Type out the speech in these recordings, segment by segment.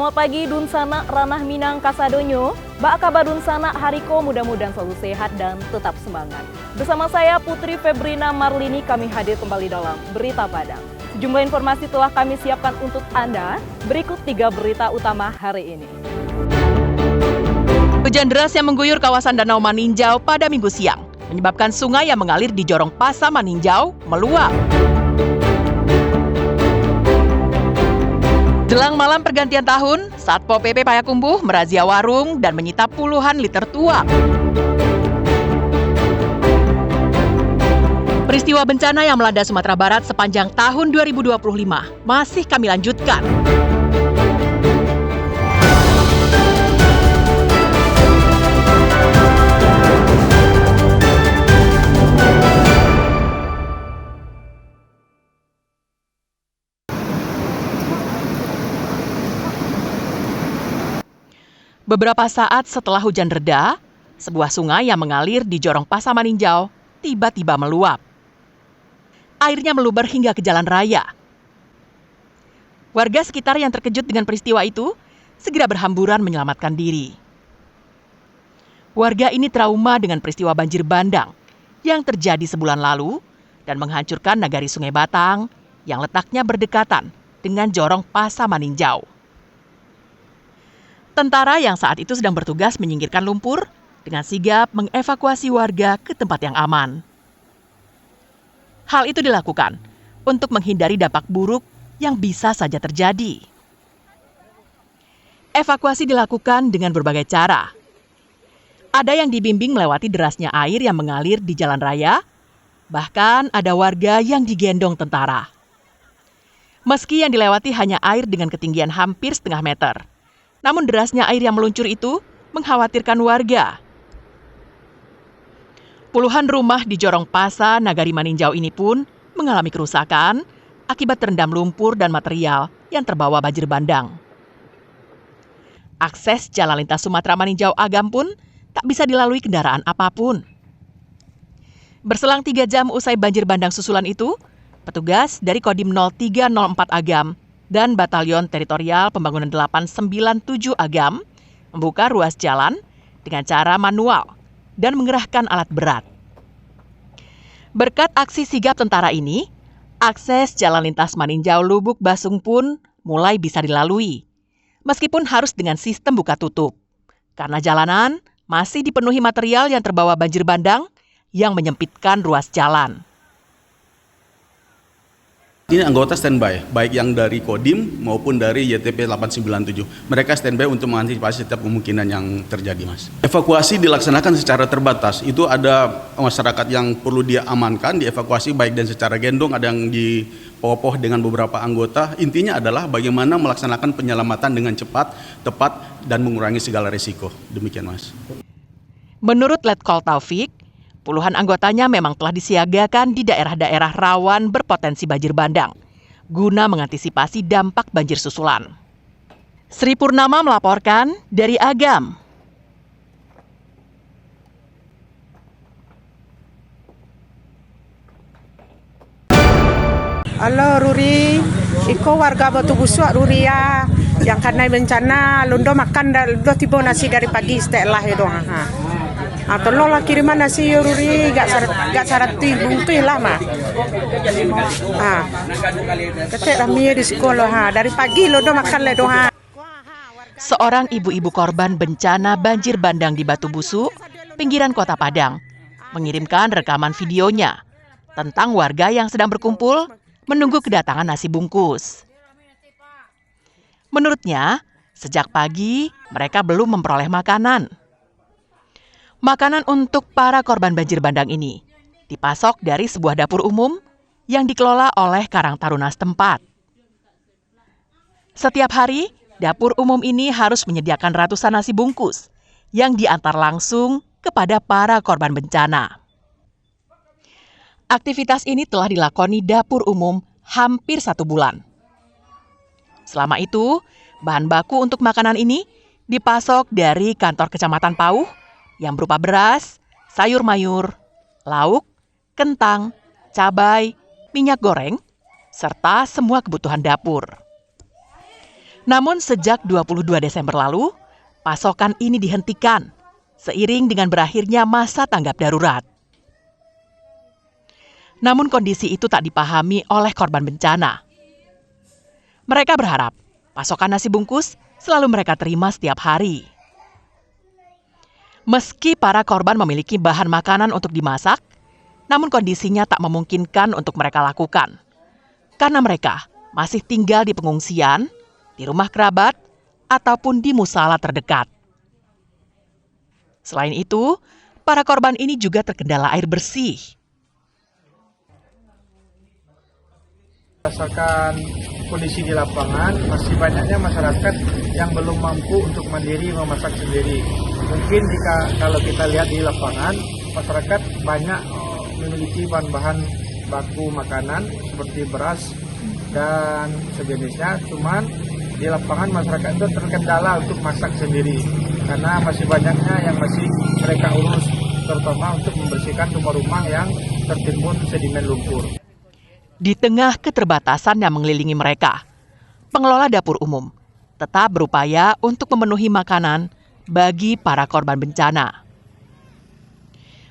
Selamat pagi Dunsana Ranah Minang Kasadonyo. Bak kabar Dunsana Hariko, mudah-mudahan selalu sehat dan tetap semangat. Bersama saya Putri Febrina Marlini, kami hadir kembali dalam Berita Padang. Sejumlah informasi telah kami siapkan untuk Anda. Berikut 3 berita utama hari ini. Hujan deras yang mengguyur kawasan Danau Maninjau pada Minggu siang menyebabkan sungai yang mengalir di Jorong Pasa Maninjau meluap. Jelang malam pergantian tahun, Satpol PP Payakumbuh merazia warung dan menyita puluhan liter tuak. Peristiwa bencana yang melanda Sumatera Barat sepanjang tahun 2025 masih kami lanjutkan. Beberapa saat setelah hujan reda, sebuah sungai yang mengalir di Jorong Pasa Maninjau tiba-tiba meluap. Airnya meluber hingga ke jalan raya. Warga sekitar yang terkejut dengan peristiwa itu segera berhamburan menyelamatkan diri. Warga ini trauma dengan peristiwa banjir bandang yang terjadi sebulan lalu dan menghancurkan nagari Sungai Batang yang letaknya berdekatan dengan Jorong Pasa Maninjau. Tentara yang saat itu sedang bertugas menyingkirkan lumpur dengan sigap mengevakuasi warga ke tempat yang aman. Hal itu dilakukan untuk menghindari dampak buruk yang bisa saja terjadi. Evakuasi dilakukan dengan berbagai cara. Ada yang dibimbing melewati derasnya air yang mengalir di jalan raya, bahkan ada warga yang digendong tentara. Meski yang dilewati hanya air dengan ketinggian hampir setengah meter, namun derasnya air yang meluncur itu mengkhawatirkan warga. Puluhan rumah di Jorong Pasa, Nagari Maninjau ini pun mengalami kerusakan akibat terendam lumpur dan material yang terbawa banjir bandang. Akses jalan lintas Sumatera Maninjau Agam pun tak bisa dilalui kendaraan apapun. Berselang 3 jam usai banjir bandang susulan itu, petugas dari Kodim 0304 Agam dan Batalion Teritorial Pembangunan 897 Agam membuka ruas jalan dengan cara manual dan mengerahkan alat berat. Berkat aksi sigap tentara ini, akses jalan lintas Maninjau Lubuk Basung pun mulai bisa dilalui, meskipun harus dengan sistem buka tutup, karena jalanan masih dipenuhi material yang terbawa banjir bandang yang menyempitkan ruas jalan. Ini anggota standby, baik yang dari Kodim maupun dari YTP 897. Mereka standby untuk mengantisipasi setiap kemungkinan yang terjadi, Mas. Evakuasi dilaksanakan secara terbatas. Itu ada masyarakat yang perlu dia amankan, dievakuasi baik dan secara gendong, ada yang dipopoh dengan beberapa anggota. Intinya adalah bagaimana melaksanakan penyelamatan dengan cepat, tepat, dan mengurangi segala risiko. Demikian, Mas. Menurut Letkol Taufik, puluhan anggotanya memang telah disiagakan di daerah-daerah rawan berpotensi banjir bandang, guna mengantisipasi dampak banjir susulan. Sri Purnama melaporkan dari Agam. Halo Ruri, iko warga Batu Busuk Ruri ya, yang karena bencana lundo makan lundo tiba nasi dari pagi setelah itu. Tolonglah kiriman nasi Ruri, gak syarat bungtuh lah mah. Ketek kami di sekolah dari pagi lundo makan le doa. Seorang ibu-ibu korban bencana banjir bandang di Batu Busuk, pinggiran Kota Padang, mengirimkan rekaman videonya tentang warga yang sedang berkumpul menunggu kedatangan nasi bungkus. Menurutnya, sejak pagi mereka belum memperoleh makanan. Makanan untuk para korban banjir bandang ini dipasok dari sebuah dapur umum yang dikelola oleh Karang Taruna setempat. Setiap hari, dapur umum ini harus menyediakan ratusan nasi bungkus yang diantar langsung kepada para korban bencana. Aktivitas ini telah dilakoni dapur umum hampir 1 bulan. Selama itu, bahan baku untuk makanan ini dipasok dari kantor Kecamatan Pauh yang berupa beras, sayur mayur, lauk, kentang, cabai, minyak goreng, serta semua kebutuhan dapur. Namun sejak 22 Desember lalu, pasokan ini dihentikan seiring dengan berakhirnya masa tanggap darurat. Namun kondisi itu tak dipahami oleh korban bencana. Mereka berharap pasokan nasi bungkus selalu mereka terima setiap hari. Meski para korban memiliki bahan makanan untuk dimasak, namun kondisinya tak memungkinkan untuk mereka lakukan. Karena mereka masih tinggal di pengungsian, di rumah kerabat, ataupun di musala terdekat. Selain itu, para korban ini juga terkendala air bersih. Berdasarkan kondisi di lapangan, masih banyaknya masyarakat yang belum mampu untuk mandiri memasak sendiri. Mungkin kalau kita lihat di lapangan, masyarakat banyak memiliki bahan-bahan baku makanan seperti beras dan sejenisnya. Cuman di lapangan masyarakat itu terkendala untuk masak sendiri karena masih banyaknya yang masih mereka urus, terutama untuk membersihkan rumah-rumah yang tertimbun sedimen lumpur. Di tengah keterbatasan yang mengelilingi mereka, pengelola dapur umum tetap berupaya untuk memenuhi makanan bagi para korban bencana.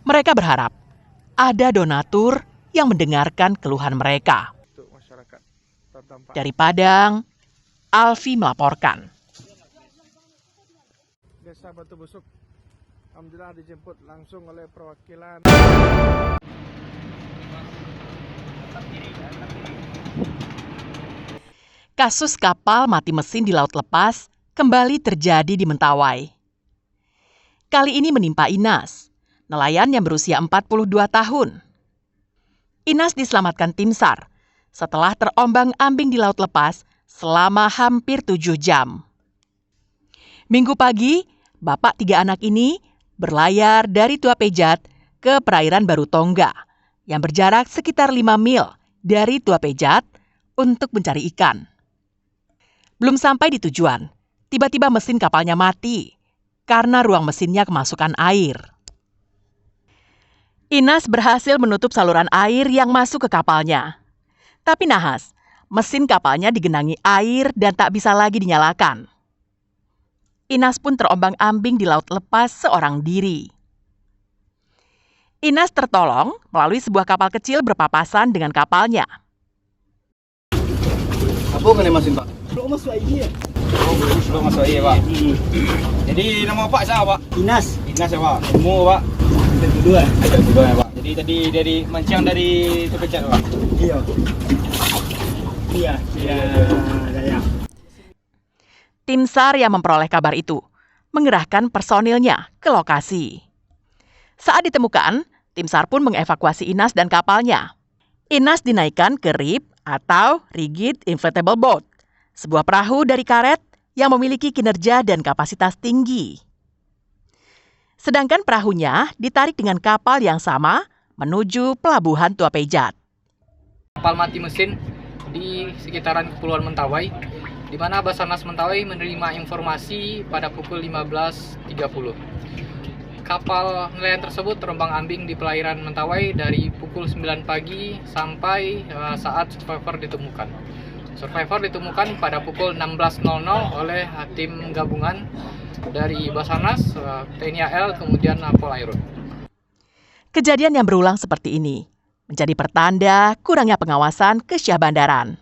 Mereka berharap ada donatur yang mendengarkan keluhan mereka. Dari Padang, Alfi melaporkan. Desa Batu Busuk, alhamdulillah dijemput langsung oleh perwakilan. Kasus kapal mati mesin di laut lepas kembali terjadi di Mentawai. Kali ini menimpa Inas, nelayan yang berusia 42 tahun. Inas diselamatkan tim SAR setelah terombang-ambing di laut lepas selama hampir 7 jam. Minggu pagi, bapak 3 anak ini berlayar dari Tua Pejat ke perairan Baru Tongga yang berjarak sekitar 5 mil dari Tua Pejat untuk mencari ikan. Belum sampai di tujuan, tiba-tiba mesin kapalnya mati karena ruang mesinnya kemasukan air. Inas berhasil menutup saluran air yang masuk ke kapalnya. Tapi nahas, mesin kapalnya digenangi air dan tak bisa lagi dinyalakan. Inas pun terombang-ambing di laut lepas seorang diri. Inas tertolong melalui sebuah kapal kecil berpapasan dengan kapalnya. Apa kena mesin, Pak? Belum masuk air. Oh, belum masuk air, Pak. Jadi nama Pak siapa, Pak? Inas. Inas ya, Pak. Umur, Pak? Kedua ya, Pak. Jadi tadi dari mancang dari Tepecak, Pak. Iya. Tim SAR yang memperoleh kabar itu mengerahkan personilnya ke lokasi. Saat ditemukan, tim SAR pun mengevakuasi Inas dan kapalnya. Inas dinaikkan ke RIB atau Rigid Inflatable Boat, sebuah perahu dari karet yang memiliki kinerja dan kapasitas tinggi. Sedangkan perahunya ditarik dengan kapal yang sama menuju pelabuhan Tua Pejat. Kapal mati mesin di sekitaran Kepulauan Mentawai, di mana Basarnas Mentawai menerima informasi pada pukul 15.30. Kapal nelayan tersebut terombang-ambing di perairan Mentawai dari pukul 9 pagi sampai saat survivor ditemukan. Survivor ditemukan pada pukul 16.00 oleh tim gabungan dari Basarnas, TNI AL, kemudian Polairut. Kejadian yang berulang seperti ini menjadi pertanda kurangnya pengawasan ke Syah Bandaran.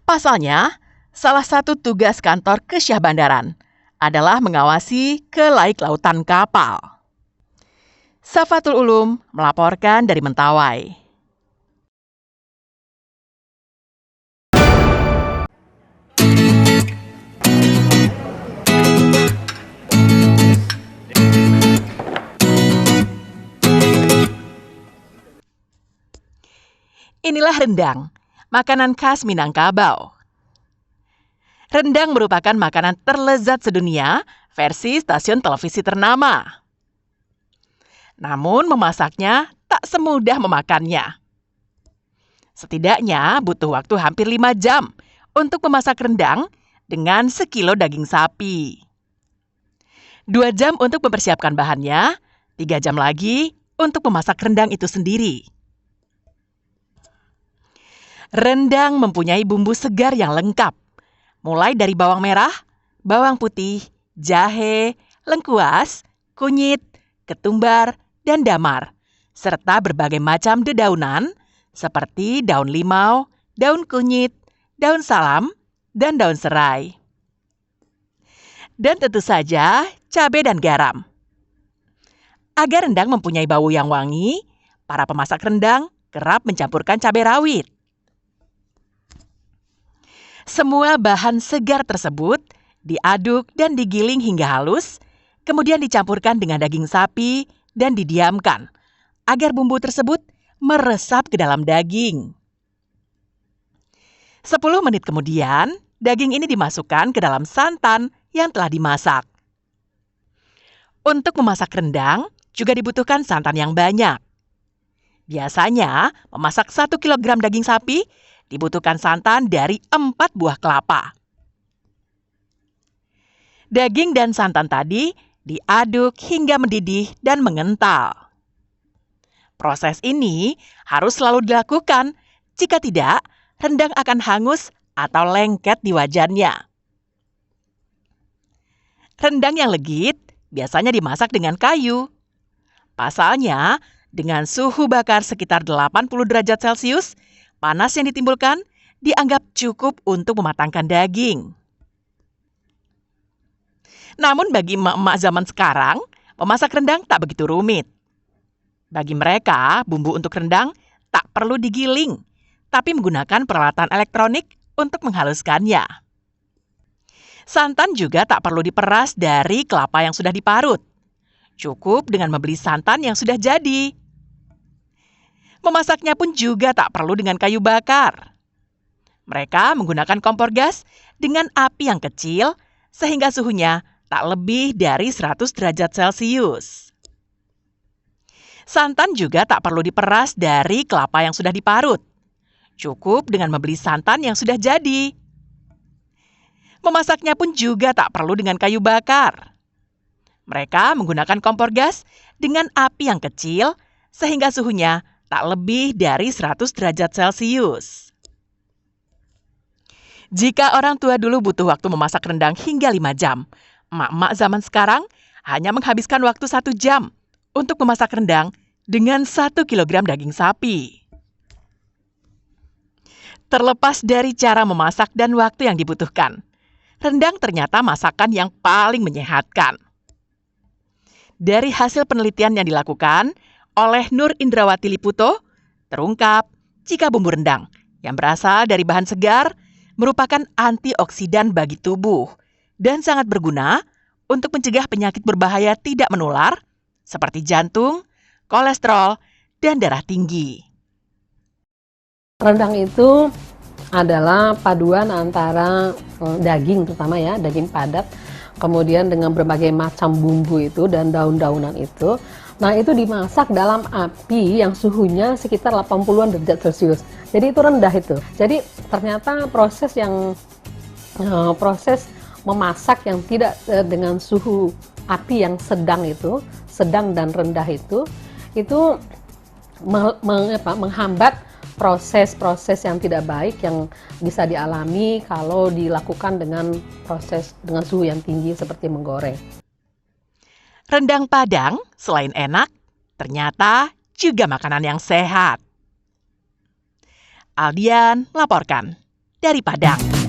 Pasalnya, salah satu tugas kantor ke Syah Bandaran adalah mengawasi kelaik lautan kapal. Safatul Ulum melaporkan dari Mentawai. Inilah rendang, makanan khas Minangkabau. Rendang merupakan makanan terlezat sedunia versi stasiun televisi ternama. Namun memasaknya tak semudah memakannya. Setidaknya butuh waktu hampir 5 jam untuk memasak rendang dengan sekilo daging sapi. 2 jam untuk mempersiapkan bahannya, 3 jam lagi untuk memasak rendang itu sendiri. Rendang mempunyai bumbu segar yang lengkap, mulai dari bawang merah, bawang putih, jahe, lengkuas, kunyit, ketumbar, dan damar, serta berbagai macam dedaunan seperti daun limau, daun kunyit, daun salam, dan daun serai. Dan tentu saja cabai dan garam. Agar rendang mempunyai bau yang wangi, para pemasak rendang kerap mencampurkan cabai rawit. Semua bahan segar tersebut diaduk dan digiling hingga halus, kemudian dicampurkan dengan daging sapi dan didiamkan agar bumbu tersebut meresap ke dalam daging. 10 menit kemudian, daging ini dimasukkan ke dalam santan yang telah dimasak. Untuk memasak rendang, juga dibutuhkan santan yang banyak. Biasanya, memasak 1 kg daging sapi dibutuhkan santan dari 4 buah kelapa. Daging dan santan tadi diaduk hingga mendidih dan mengental. Proses ini harus selalu dilakukan, jika tidak, rendang akan hangus atau lengket di wajannya. Rendang yang legit biasanya dimasak dengan kayu. Pasalnya, dengan suhu bakar sekitar 80 derajat Celcius, panas yang ditimbulkan dianggap cukup untuk mematangkan daging. Namun bagi emak-emak zaman sekarang, memasak rendang tak begitu rumit. Bagi mereka, bumbu untuk rendang tak perlu digiling, tapi menggunakan peralatan elektronik untuk menghaluskannya. Santan juga tak perlu diperas dari kelapa yang sudah diparut. Cukup dengan membeli santan yang sudah jadi. Memasaknya pun juga tak perlu dengan kayu bakar. Mereka menggunakan kompor gas dengan api yang kecil sehingga suhunya tak lebih dari 100 derajat Celcius. Santan juga tak perlu diperas dari kelapa yang sudah diparut. Cukup dengan membeli santan yang sudah jadi. Memasaknya pun juga tak perlu dengan kayu bakar. Mereka menggunakan kompor gas dengan api yang kecil sehingga suhunya tak lebih dari 100 derajat Celcius. Jika orang tua dulu butuh waktu memasak rendang hingga 5 jam, emak-emak zaman sekarang hanya menghabiskan waktu 1 jam untuk memasak rendang dengan 1 kg daging sapi. Terlepas dari cara memasak dan waktu yang dibutuhkan, rendang ternyata masakan yang paling menyehatkan. Dari hasil penelitian yang dilakukan oleh Nur Indrawati Liputo, terungkap jika bumbu rendang yang berasal dari bahan segar merupakan antioksidan bagi tubuh dan sangat berguna untuk mencegah penyakit berbahaya tidak menular seperti jantung, kolesterol, dan darah tinggi. Rendang itu adalah paduan antara daging, terutama ya, daging padat, kemudian dengan berbagai macam bumbu itu dan daun-daunan itu. Nah, itu dimasak dalam api yang suhunya sekitar 80-an derajat Celcius. Jadi itu rendah itu. Jadi ternyata proses memasak yang tidak dengan suhu api yang sedang dan rendah itu menghambat proses-proses yang tidak baik yang bisa dialami kalau dilakukan dengan suhu yang tinggi seperti menggoreng. Rendang Padang selain enak, ternyata juga makanan yang sehat. Aldian melaporkan dari Padang.